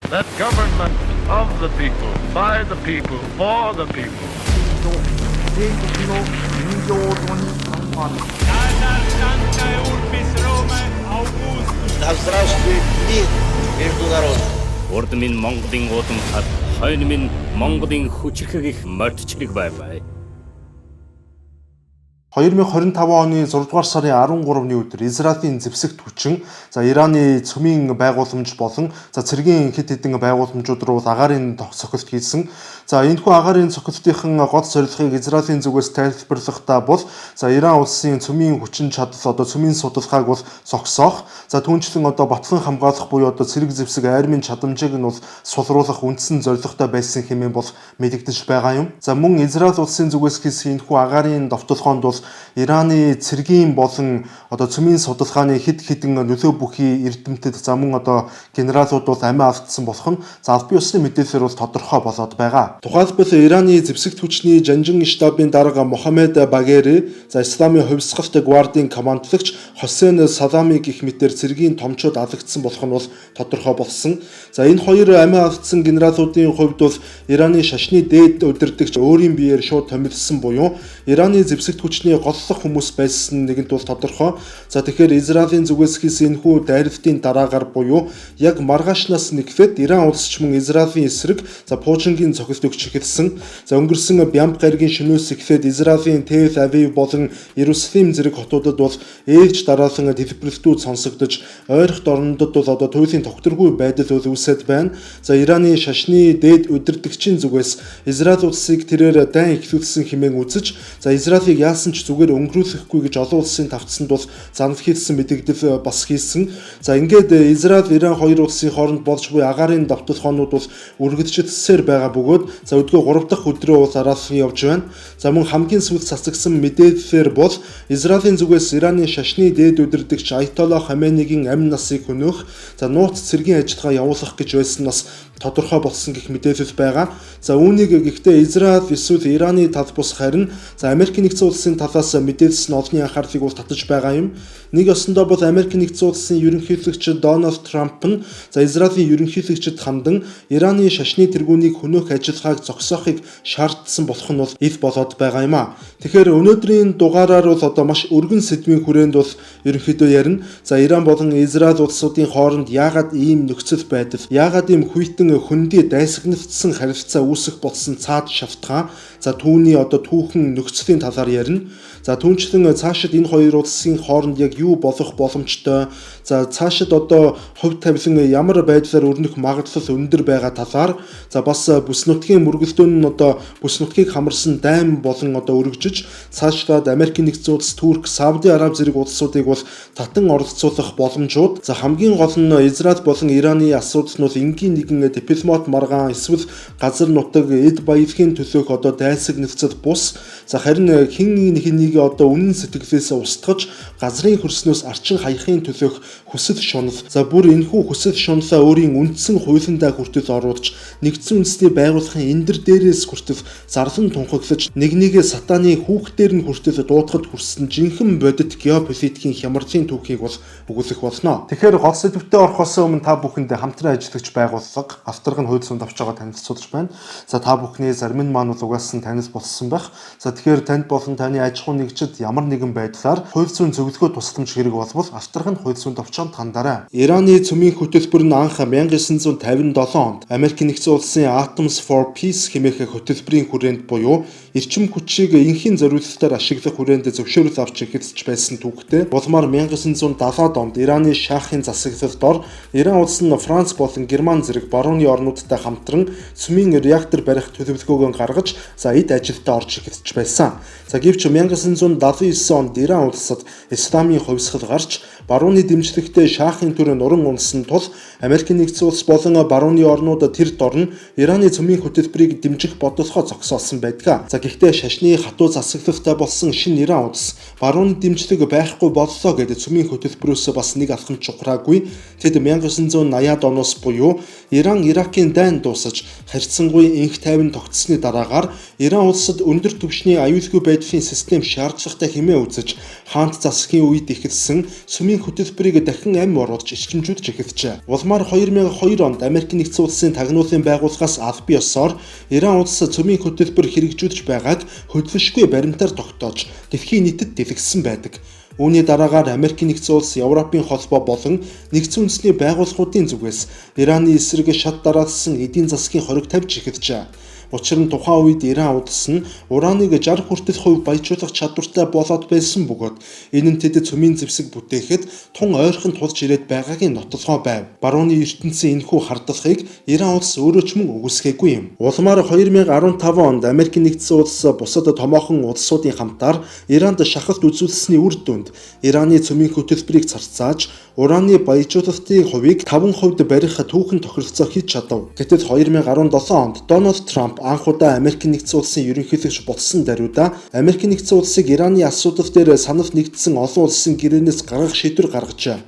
that government of the people, by the people, for the people. Да здравствует мир между народами. Урд минь Монголын уудам хад, хойно минь Монголын хүчрхэг их мордчлог байваа. 2025 оны 6 дугаар сарын 13-ны өдөр Израилийн зэвсэгт хүчин Ираны цөмийн байгууламж болон цэргийн хэд хэдэн байгууламжууд руу агаарын цохилт хийсэн. Энэхүү агаарын цохилтын гол зорилгыг Израилийн зүгээс тайлбарлахдаа бол Иран улсын цөмийн хүчин чадал цөмийн судалгааг бол зогсоох. Түүнчлэн батлан хамгаалах буюу цэрэг зэвсэг армийн чадамжийг нь бол сулруулах үндсэн зорилготой байсан хэмээн бол мэдэгдэж байгаа юм. Мөн Израиль улсын зүгээс хийсэн энэхүү агаарын довтлохоонд бол Ираны цэргийн болон цөмийн судалгааны хэд хэдэн нөлөө бүхий эрдэмтэд мөн генералууд бол амиа алдсан болох нь албан ёсны мэдээлэлээр бол тодорхой болоод байгаа. Тухайлбал Ираны зэвсэгт хүчний жанжин штабын дарга Мохаммед Багери, Исламын хувьсгалт гвардийн командлагч Хосейн Салами гэх мэтээр цэргийн томчууд алагдсан болох нь бол тодорхой болсон. Энэ хоёр амиа алдсан генералуудын хувьд бол Ираны шашны дээд удирдагч өөрийн биеэр шууд томилсон буюу Ираны зэвсэгт хүчний голлох хүмүүс байсан нэгэнт бол тодорхой. Тэгэхээр Израилийн зүгээс хийсэн энэхүү дайралтын дараагаар буюу яг маргаашнаас нэгфээд Иран улс ч мөн Израилийн эсрэг Пуужингийн цохилт өгч эхэлсэн. Өнгөрсөн Бямб гаригийн шөнөөс эхлээд Израилийн Тель Авив болон Иерусалим зэрэг хотуудад бол ээлж дараалан дэлбэрэлтүүд сонсогдож ойрхон орнодод бол туйлын тогтворгүй байдал бол үүсэт байна. Ираны шашны дээд удирдагчийн зүгээс Израиль улсыг тэрээр дайн ихлүүлсэн хэмээн үзэж Израилийг яасан ч зүгээр өнгөрүүлэхгүй гэж олон улсын тавцсанд бол занал хийсэн мэдэгдэл бас хийсэн. Ингээд Израиль Иран хоёр улсын хооронд болж буй агаарын давталхоонууд бол үргэлжлэлсээр байгаа бөгөөд өдгөө 3 дахь өдрөө бол араалсан явж байна. Мөн хамгийн сүүлд цацагсан мэдээлэлээр бол Израилийн зүгээс Ираны шашны дээд удирдагч Аятолла Хаменейгийн амь насыг хөнөөх нууц цэргийн ажиллагаа явуулах гэж байсан нас тодорхой болсон гэх мэдээлэл байгаа. Үүнийг гэхдээ Израиль эсвэл Ираны тал бус харин Америк нэгдсэн улсын талаас мэдээлсэн олонний анхаарлыг бол татаж байгаа юм. Нэг ёсондоо бол Америк нэгдсэн улсын ерөнхийлөгч Дональд Трамп нь Израилийн ерөнхийлөгчд хандан Ираны шашны тэргүүнийг хөнөөх ажиллагааг зогсоохыг шаардсан болох нь бол ил болоод байгаа юм а. Тэгэхээр өнөөдрийн дугаараар бол маш өргөн сэдвийн хүрээнд бол ерөнхийдөө ярина. Иран болон Израиль улсуудын хооронд яагаад ийм нөхцөл байдал, яагаад ийм хүйтэн хөндөй дайсагнагдсан харилцаа үүсэх болсон цаад шалтгаан, түүний түүхэн нөхцөлийн талаар ярина. Түүнчлэн цаашид энэ хоёр улсын хооронд яг юу болох боломжтой, цаашид хувь тавилан ямар байдлаар өрнөх магадлал өндөр байгаа талаар, бас бүс нутгийн мөргөлдөөн нь бүс нутгийг хамарсан дайм болон өргөжж цаашлаад Америк нэгдсэн улс, Турк, Сауди Араб зэрэг улсуудыг бол татан оролцуулах боломжууд, хамгийн гол нь Израиль болон Ираны асуудал нь бол энгийн нэгэн дипломат маргаан эсвэл газар нутаг эд баялагын төлөөх дайсагнагцад бус, харин хэн нэг үнэн сэтгэлээс устгаж газрын хөрснөөс арчин хаяхын төлөөх хүсэл шунал. Бүр энэхүү хүсэл шуналаа өөрийн үндсэн хуулиндаа хүртэл оруулж нэгдсэн үндэсний байгууллагын эндэр дээрээс хүртэл зарлан тунхаглаж нэгээ сатаны хүүхдээр нь хүртэл дуудахад хүрсэн жинхэнэ бодит геополитикийн хямралын түүхийг бол өгүүлэх болно. Тэгэхээр гол сэдвүүтээ орохоос өмнө та бүхэнд хамтран ажиллагч байгууллага Австрийн хууль зүйн давж байгаа танилцуулж байна. Та бүхний зарим нь маань бол угаасан танил болсон байх. Тэгэхээр танд болон таны аж ахуйн нэгжид ямар нэгэн байдлаар хууль зүйн зөвлөгөө тусламж хэрэг болбол Австрийн хууль зүйн давчаанд хандаарай. Ираны цөмийн хөтөлбөр нь анх 1957 онд Америк нэгдсэн улсын Atoms for Peace хэмээх хөтөлбөрийн хүрээнд буюу эрчим хүчийг энхийн зориулалтаар ашиглах хүрээнд зөвшөөрөл авч эхэлж байсан түүхтэй. Болмоор 1970-ад онд Ираны шахын засаглалд ор Иран улс нь Франц болон Герман зэрэг барууны орнуудтай хамтран цөмийн реактор барих төлөвлөгөөгөө гаргаж эд ажилдаа орж эхэлж байсан. Гэвч 1979 онд Иран улсад Исламын хувьсгал гарч барууны дэмжлэгтэй шахын төр нуран унсан тул Америк нэгдсэн улс болон барууны орнууд тэр дорн Ираны цөмийн хөтөлбөрийг дэмжих бодлогоо зогсоосон байдаг. Гэхдээ шашны хатуу засаглалтай болсон шинэ Иран улс барууны дэмжлэг байхгүй боллоо гэдэг цөмийн хөтөлбөрөөс бас нэг алхам чухраагүй. Тэд 1980-ад оноос буюу Иран Иракийн дайн дуусаж харьцангуй энх тайван тогтсны дараагаар Иран улсад өндөр түвшний аюулгүй байдлын систем шаардлагатай хэмээн үзэж хаант засгийн үед эхэлсэн цөмийн цөмийн хөтөлбөрийг дахин амь оруулж ичимжүүлж эхэлжээ. Улмаар 2002 онд Америкийн нэгдсэн улсын тагнуулын байгууллагаас аль ёсоор Иран улс цөмийн хөтөлбөр хэрэгжүүлж байгааг хөдлөшгүй баримтаар тогтоож дэлхийн нийтэд дэлгэсэн байдаг. Үүний дараагаар Америкийн нэгдсэн улс, Европын холбоо болон нэгдсэн үндэсний байгууллагуудын зүгээс Ираны эсрэг шат дараалсан эдийн засгийн хориг тавьж эхэлжээ. Учир нь тухайн үед Иран улс нь ураныг 60 хүртэл хувь баяжуулах чадвартай болоод байсан бөгөөд энэ нь тэд цөмийн зэвсэг бүтээхэд тун ойрхон тулж ирээд байгаагийн нотолгоо байв. Барууны ертөнцийн энэхүү хардлагыг Иран улс өөрөө ч мөн үгүйсгээгүй юм. Улмаар 2015 онд Америкийн нэгдсэн улс бусад томоохон улсуудын хамтаар Иранд шахалт үзүүлсэний үр дүнд Ираны цөмийн хөтөлбөрийг царцааж ураны баяжуулалтын хувийг 5% барих түүхэн тохиролцоо хийж чадав. Гэтэл 2017 онд Дональд Трамп анх удаа Америкийн нэгдсэн улсын ерөнхийлөгч болсон даруйда Америкийн нэгдсэн улсыг Ираны асуудал дээр санал нэгдсэн олон улсын гэрээнээс гаргах шийдвэр гаргажээ.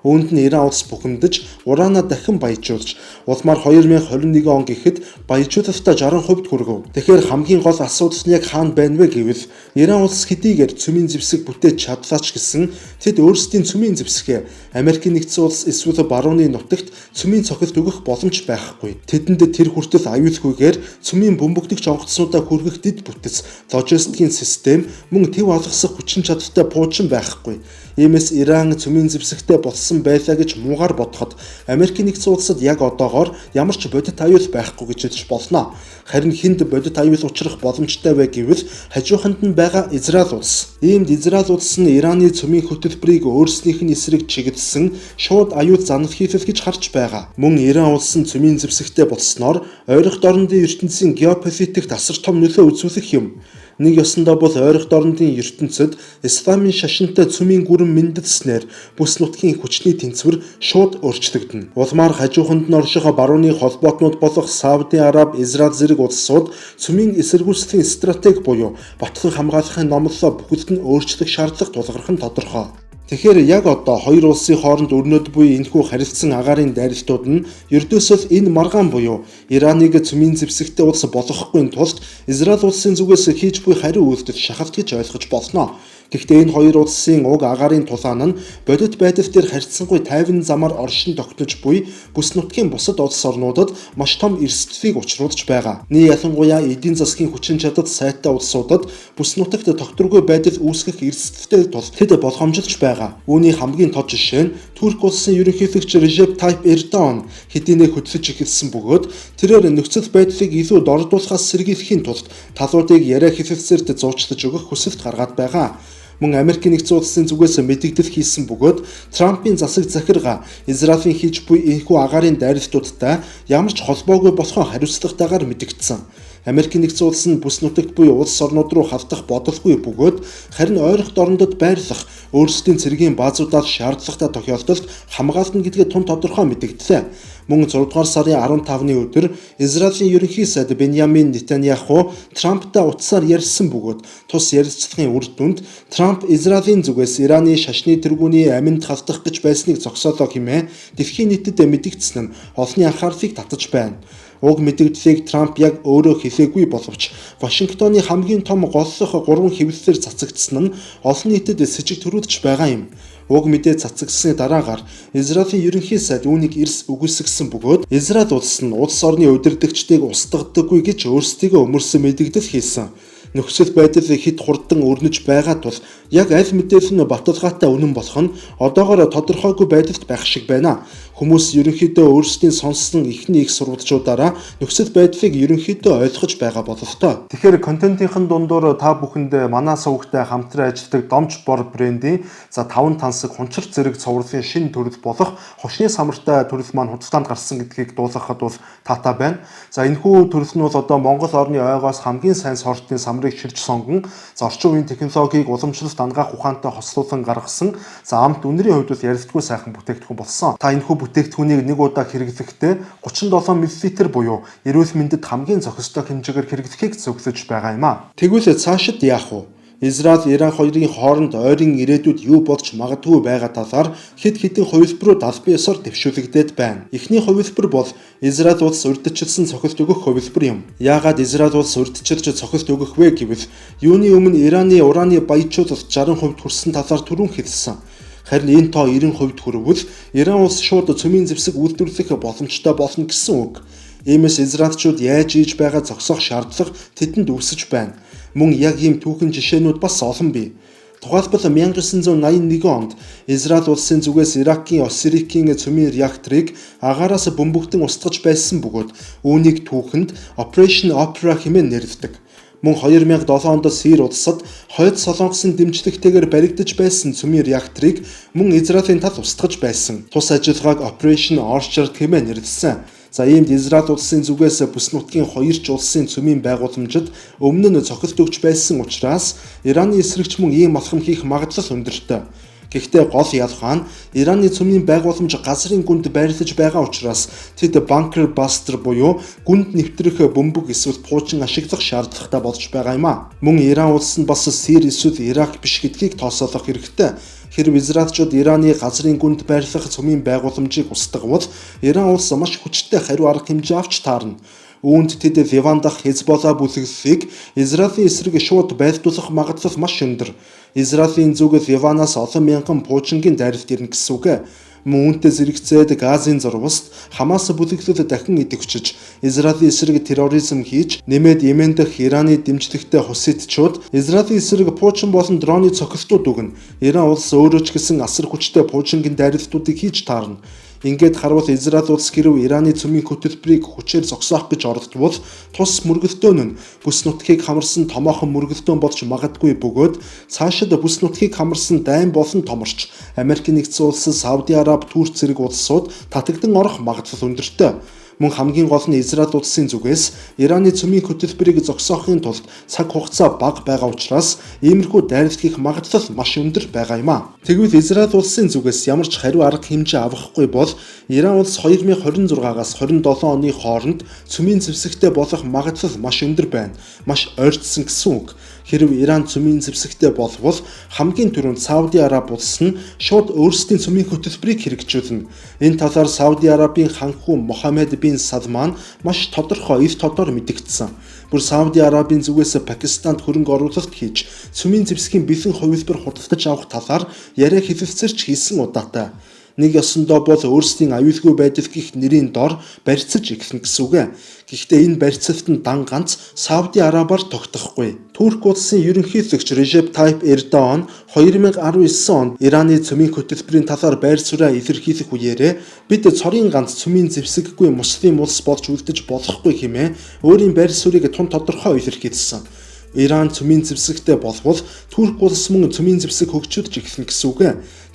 Үүнд нь Иран улс бухимдаж ураанаа дахин баяжуулж улмаар 2021 он гэхэд баяжуулалтаа 60% хүргэв. Тэгэхээр хамгийн гол асуудал нь яг хаана байна вэ гэвэл Иран улс хэдийгээр цөмийн зэвсэг бүтээж чадлаач гэсэн тэд өөрсдийн цөмийн зэвсгээ Америкийн нэгдсэн улс эсвэл барууны нутагт цөмийн цохилт өгөх боломж байхгүй. Тэдэнд тэр хүртэл аюулгүйгээр цөмийн бөмбөгдөгч онгоцнуудаа хүргэх дэд бүтэц, логистикийн систем, мөн төв алгасах хүчин чадалтай пуучин байхгүй. Иймээс Иран цөмийн зэвсэгтэй болсон байлаа гэж муугар бодоход Америкийн нэгдсэн улсад яг одоогоор ямар ч бодит аюул байхгүй гэж хэлж болно. Харин хүнд бодит аюул учрах боломжтой вэ гэвэл хажууханд нь байгаа Израиль улс. Иймд Израиль улс нь Ираны цөмийн хөтөлбөрийг өөрснийх нь эсрэг чиглэсэн шууд аюул занал хийлэл гэж харж байгаа. Мөн Иран улс нь цөмийн зэвсэгтэй болсноор ойролт орнын ертөнцийн геополитикт асар том нөлөө үзүүлэх юм. Нэг ёсондоо бол ойролт орнын ертөнцид исламын шашинтай цөмийн гүрэн мэндэлснээр бүс нутгийн хүчний тэнцвэр шууд өөрчлөгдөнө. Улмаар хажууханд нь орших барууны холбоотнууд болох Сауди Араби, Израиль зэрэг улсууд цөмийн эсэргүүцлийн стратеги буюу батлан хамгаалахын номлолоо бүгд нь өөрчлөх шаардлага тулгарх нь тодорхой. Тэгэхээр яг одоо хоёр улсын хооронд өрнөд буй энэхүү харилцсан агаарын дайралтууд нь ердөөсөө энэ маргаан буюу Ираныг цөмийн зэвсэгтэй улс болгохгүй тулд Израиль улсын зүгээс хийж буй хариу үйлдэл шахалт гэж ойлгож болно. Гэхдээ энэ хоёр улсын уг агаарын тулаан нь бодит байдал дээр харьцангуй тайван замаар оршин тогтнож буй бүс нутгийн бусад улс орнуудад маш том эрсдлийг учруулж байгаа. Нэг ялангуяа эдийн засгийн хүчин чадал сайтай улсуудад бүс нутагт тогтворгүй байдал үүсгэх эрсдэлтэй тул тэд болгоомжилж байгаа. Үүний хамгийн тод жишээ нь Турк улсын ерөнхийлөгч Режеп Тайп Эрдоган хэдийнэ хөдлөж эхэлсэн бөгөөд тэрээр нөхцөл байдлыг илүү дордуулахаас сэргийлэхийн тулд талуудыг яриа хэлэлцээрд зуучлаж өгөх хүсэлт гаргаад байгаа. Мөн Америкийн нэгдсэн улсын зүгээс мэдэгдэл хийсэн бөгөөд Трампын засаг захиргаа Израилийн хийж буй энэхүү агаарын дайралтуудтай ямар ч холбоогүй болохоо хариуцлагатайгаар мэдэгдсэн. Америкийн нэгдсэн улс нь бүс нутагт буй улс орнууд руу халдах бодолгүй бөгөөд харин ойролт орнодод байрлах өөрсдийн цэргийн баазуудаас шаардлагатай тохиолдолд хамгаална гэдгээ тун тодорхой мэдэгдлээ. Мөн 6 дугаар сарын 15-ны өдөр Израилийн ерөнхий сайд Беньямин Нетаньяху Трамптай утсаар ярьсан бөгөөд тус ярилцлагын үр дүнд Трамп Израилийн зүгээс Ираны шашны тэргүүний аминд халдах гэж байсныг зогсоолоо хэмээн дэлхийн нийтэд мэдэгдсэн нь олонний анхаарлыг татаж байна. Уг мэдэгдлийг Трамп яг өөрөө хэлээгүй боловч Вашингтоны хамгийн том голлох 3 хэвлэлээр цацагдсан нь олон нийтэд с ิจ төрүүлж байгаа юм. Уг мэдээ цацагдсны дараагаар Израилийн ерөнхий сайд үүнийг эрс үгүйсгэсэн бөгөөд Израиль улс нь улс орны удирдагчдыг устгадаггүй гэж өөрсдийгөө өмөрсөн мэдэгдэл хийсэн. Нөхцөл байдал хэд хурдан өрнөж байгаа тул яг аль мэдээлэл нь баталгаатай үнэн болох нь одоогоор тодорхойгүй байдалд байх шиг байна. Хүмүүс ерөнхийдөө өөрсдийн сонссон эхний их сурвалжуудаараа нөхцөл байдлыг ерөнхийдөө ойлгож байгаа бололтой. Тэгэхээр контентын дундуур та бүхэнд манай сувагтай хамтран ажилладаг Домч Бор брендийн 5 тансаг хунчир зэрэг цувралын шинэ төрөл болох хошны самартай төрөл маань худалдаанд гарсан гэдгийг дуулгахад бол таатай байна. Энэхүү төрөл нь бол одоо Монгол орны ойгоос хамгийн сайн сортын самрыг ширж сонгон орчин үеийн технологиг уламжлалт ангаах ухаантай хослуулан гаргасан амт үнэрийн хувьд бол ярилцгүй сайхан бүтээгдэхүүн болсон. Та энэхүү бүтээгдэхүүнийг нэг удаа хэрэглэхдээ 37 мл буюу эрүүл мэндэд хамгийн зохистой хэмжээгээр хэрэглэхийг зөвлөж байгаа юм а. Тэгвэл цаашид яах вэ? Израиль Иран хоёрын хооронд ойрын ирээдүйд юу болж магадгүй байгаа талаар хэд хэдэн хувилбарууд албан ёсоор дэвшүүлэгдээд байна. Эхний хувилбар бол Израиль улс урьдчилсан цохилт өгөх хувилбар юм. Яагаад Израиль улс урьдчилж цохилт өгөх вэ гэвэл юуны өмнө Ираны ураны баяжуулалт 60% хүрсэн талаар түрүүн хэлсэн. Харин энэ тоо 90% хүрвэл Иран улс шууд цөмийн зэвсэг үйлдвэрлэх боломжтой болно гэсэн үг. Иймээс израильчууд яаж ийж байгаа зогсоох шаардлага тэдэнд үүсэж байна. Мөн яг ийм түүхэн жишээнүүд бас олон бий. Тухайлбал 1981 онд Израиль улсын зүгээс Иракийн Осирикийн цөмийн реакторыг агаараас бөмбөгдөн устгаж байсан бөгөөд үүнийг түүхэнд Operation Opera хэмээн нэрлэдэг. Мөн 2007 онд Сирь улсад хойд Солонгосын дэмжлэгтэйгээр баригдаж байсан цөмийн реакторыг мөн Израилийн тал устгаж байсан. Тус ажиллагааг Operation Orchard хэмээн нэрлэсэн. За иймд Израиль улсын зүгээс бүс нутгийн 2 ч улсын цөмийн байгууламжид өмнө нь цохилт өгч байсан учраас Ираны эсрэгч мөн ийм алхам хийх магадлал өндөртэй. Гэхдээ гол ялгаа нь Ираны цөмийн байгууламж газрын гүнд байрлаж байгаа учраас тэд bunker buster буюу гүнд нэвтрэх бөмбөг эсвэл пуучин ашиглах шаардлагатай болж байгаа юм а. Мөн Иран улс нь бас Сирь эсвэл Ирак биш гэдгийг тооцоолох хэрэгтэй. Хэрв израильчууд Ираны газрын гүнд байрлах цөмийн байгууламжийг устгавал Иран улс маш хүчтэй хариу арга хэмжээ авч таарна. Үүнд тэд Ливан дахь Хезболла бүлэглэлийг Израилийн эсрэг шууд байлдуулах магадлал маш өндөр. Израилийн зүг Ливанаас олон мянган пуужингийн дайралт ирнэ гэсэн үг. Мөн үүнтэй зэрэгцээд Газын зурваст Хамас бүлэглэл дахин идэвхжиж Израилийн эсрэг терроризм хийж нэмээд Йемен дахь Ираны дэмжлэгтэй хуситчууд Израилийн эсрэг пуучин болон дроны цохилтууд өгнө. Иран улс өөрөө ч гэсэн асар хүчтэй пуужингийн дайралтуудыг хийж таарна. Ингээд харвал Израиль улс гэрв Ираны цөмийн хөтөлбөрийг хүчээр зогсоох гэж оролдвол тус мөргөлдөөн нь бүс нутгийг хамарсан томоохон мөргөлдөөн болж магадгүй бөгөөд цаашид бүс нутгийг хамарсан дайн болон томорч Америкийн нэгдсэн улс, Сауди Араб, Турк зэрэг улсууд татагдан орох магадлал өндөртэй. Мөн хамгийн гол нь Израиль улсын зүгээс Ираны цөмийн хөтөлбөрийг зогсоохын тулд цаг хугацаа бага байгаа учраас иймэрхүү дайралт хийх магадлал маш өндөр байгаа юм а. Тэгвэл Израиль улсын зүгээс ямар ч хариу арга хэмжээ авахгүй бол Иран улс 2026-аас 27 оны хооронд цөмийн зэвсэгтэй болох магадлал маш өндөр байна. Маш ойртсон гэсэн үг. Хэрв Иран цөмийн зэвсэгтэй болвол хамгийн түрүүнд Сауди Араб улс нь шууд өөрсдийн цөмийн хөтөлбөрийг хэрэгжүүлнэ. Энэ талаар Сауди Арабын ханхүү Мохаммед бин Салман маш тодорхой эв тодор мэдэгдсэн. Бүр Сауди Арабын зүгээс Пакистанд хөрөнгө оруулалт хийж цөмийн зэвсгийн бэлэн хувилбар худалдаж авах талаар яриа хэлэлцэрч хийсэн удаатай. Нэг ёсондоо бол өөрсдийн аюулгүй байдал гэх нэрийн дор барьцаж эхлэн гэсэн үг. Гэхдээ энэ барьцалт нь дан ганц Сауди Арабаар тогтохгүй. Турк улсын ерөнхийлөгч Режеп Тайп Эрдоан 2019 онд Ираны цөмийн хөтөлбөрийн талаар байр сууриа илэрхийлэх үеэрээ бид цорын ганц цөмийн зэвсэггүй муслим улс болж үлдэж болохгүй хэмээн өөрийн байр суурийг тун тодорхой илэрхийлсэн. Иран цөмийн зэвсэгтэй болвол Турк улс мөн цөмийн зэвсэг хөгжүүлж эхэлнэ гэсэн үг.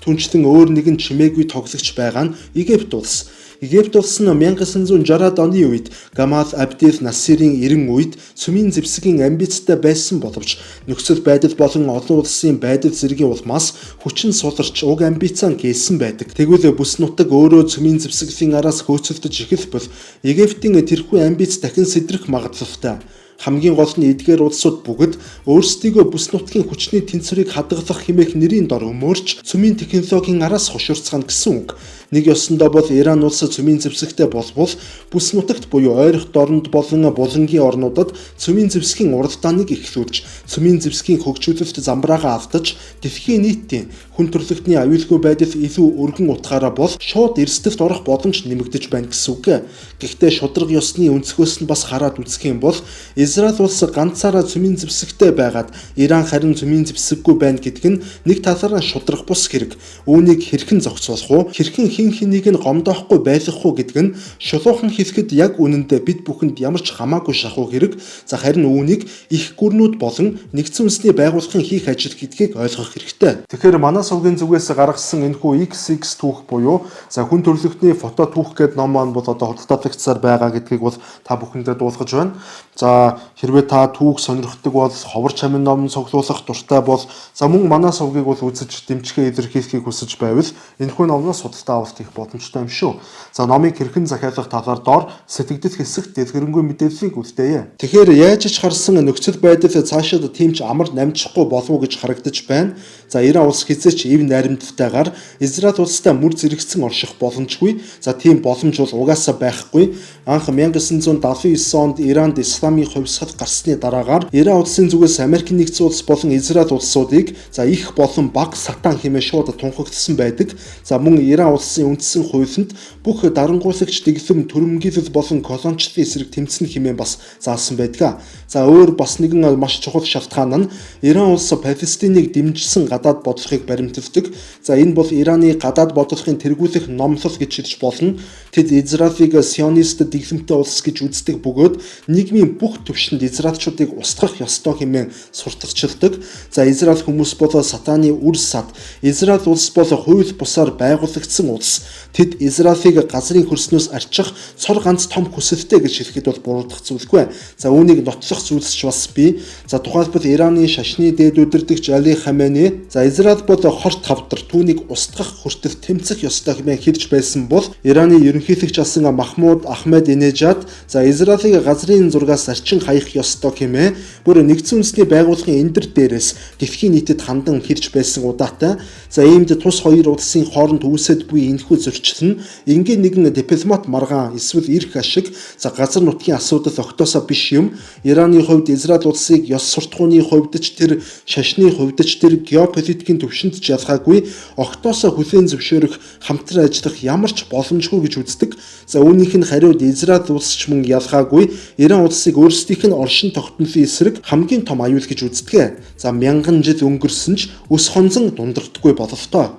Түнчлэн өөр нэгэн чимээгүй тоглогч байгаа нь Египт улс. Египт улс нь 1960-ад оны үед Гамал Абдел Насерийн эрен үед цөмийн зэвсгийн амбицтай байсан боловч нөхцөл байдал болон олон улсын байдал зэргийн улмаас хүчин суларч уг амбицаа гээсэн байдаг. Тэгвэл бүс нутаг өөрөө цөмийн зэвсгийн араас хөөцөлдөж эхэлбэл Египтийн тэрхүү амбиц дахин сэдрэх магадлалтай. Хамгийн гол нь эдгээр улсууд бүгд өөрсдийгөө бүс нутгийн хүчний тэнцвэрийг хадгалах хэмээх нэрийн дор өмөрч цөмийн технологийн араас хошуурцгаана гэсэн үг. Нэг ёсондоо бол Иран улс цөмийн зэвсэгтэй болвол бүс нутагт буюу ойрох дорнд болон булангийн орнуудад цөмийн зэвсгийн уралдааныг эхлүүлж цөмийн зэвсгийн хөгжүүлэлт замбраагаа автаж дэлхийн нийтийн хүн төрөлхтний аюулгүй байдал илүү өргөн утгаараа бол шууд эрсдэлд орох боломж нэмэгдэж байна гэсэн үг. Гэхдээ шударга ёсны өнцгөөс нь бас хараад үзэх юм бол Израиль улс ганцаараа цөмийн зэвсэгтэй байгаад Иран харин цөмийн зэвсэггүй байна гэдг нь нэг талаараа шударга бус хэрэг. Үүнийг хэрхэн зохицуулах уу? Хэрхэн хин хэнийг нь гомдоохгүй байх уу гэдэг нь шулуухан хэлэхэд яг үнэндээ бид бүхэнд ямар ч хамаагүй шахуу хэрэг. За харин үүнийг их гүрнүүд болон нэгдсэн үндэсний байгууллагын хийх ажил гэдгийг ойлгох хэрэгтэй. Тэгэхээр манай сувгийн зүгээс гаргасан энэхүү XX түүх буюу за хүн төрөлхтний фото түүх гэдэг ном маань бол одоо худалдаалагдсаар байгаа гэдгийг бол та бүхэндээ дуулгаж байна. За хэрвээ та түүх сонирхдаг бол ховор чамин ном цуглуулах дуртай бол за мөн манай сувгийг бол үзэж дэмжихээ илэрхийлэхийг хүсэж байвал энэхүү номноос судалгаа Израильд хийх боломжтой юм шүү. За номыг хэрхэн захиалах талаар доор сэтгэгдэл хэсэгт дэлгэрэнгүй мэдээллийг үлдээе. Тэгэхээр яаж ч харсан нөхцөл байдал цаашид тиймч амар намжихгүй болов уу гэж харагдаж байна. За Иран улс хизээч ив наримттайгаар Израиль улстай мөр зэрэгцэн орших боломжгүй. За тийм боломж бол угаасаа байхгүй. Анх 1979 онд Иранд исламын хувьсгал гарсны дараагаар Иран улсын зүгээс Америк нэгдсэн улс болон Израиль улсуудыг за их болон бага сатан хэмээн шууд тунхагдсан байдаг. За мөн Иран улсын үндсэн хуулинд бүх дарангуйлагч дэглэм төрөмгийлэл болон колончлын эсрэг тэмцэн хэмээн бас заасан байдаг. За өөр бас нэгэн маш чухал шалтгаан нь Иран улс Палестиныг дэмжсэн гадаад бодлогыг баримталдаг. За энэ бол Ираны гадаад бодлогын тэргүүлэх номлол гэж хэлж болно. Тэд Израилийг сионист дэглэмтэй улс гэж үздэг бөгөөд нийгмийн бүх түвшинд израильчуудыг устгах ёстой хэмээн сурталчилдаг. За Израиль хүмүүс бол сатаны үр сад. Израиль улс бол хууль бусаар байгуулагдсан улс. Тэд Израилийг газрын хөрснөөс арчих цор ганц том хүсэлтэй гэж хэлэхэд бол буруудах зүйлгүй. За үүнийг нотлох зүйлсч бас бий. За тухайлбал Ираны шашны дээд удирдагч Али Хаменей за Израиль бол хор тавдар түүнийг устгах хүртэл тэмцэх ёстой хэмээн хэлж байсан бол Ираны ерөнхийлөгч асан Махмуд Ахмединежад за Израилийг газрын зургаас арчин хаях ёстой хэмээн бүр нэгдсэн үндэсний байгууллагын эндэр дээрээс дэлхийн нийтэд хандан хэлж байсан удаатай. За иймд тус хоёр улсын хооронд үүсэт буй энэхүү зөрчил нь ингийн нэгэн дипломат маргаан эсвэл эрх ашиг за газар нутгийн асуудал огтоосоо биш юм. Ираны хувьд Израиль улсыг ёс суртахууны хувьд ч тэр шашны хувьд ч тэр геополитикийн төвшөнд ч ялгаагүй огтоосоо хүлээн зөвшөөрөх хамтран ажиллах ямар ч боломжгүй гэж үздэг. За үүнийх нь хариуд Израиль улс ч мөн ялгаагүй Иран улсыг өөрсдийнх нь оршин тогтнолын эсрэг хамгийн том аюул гэж үздэг. За мянган жил өнгөрсөн ч өс хонзон дундардаггүй бололтой.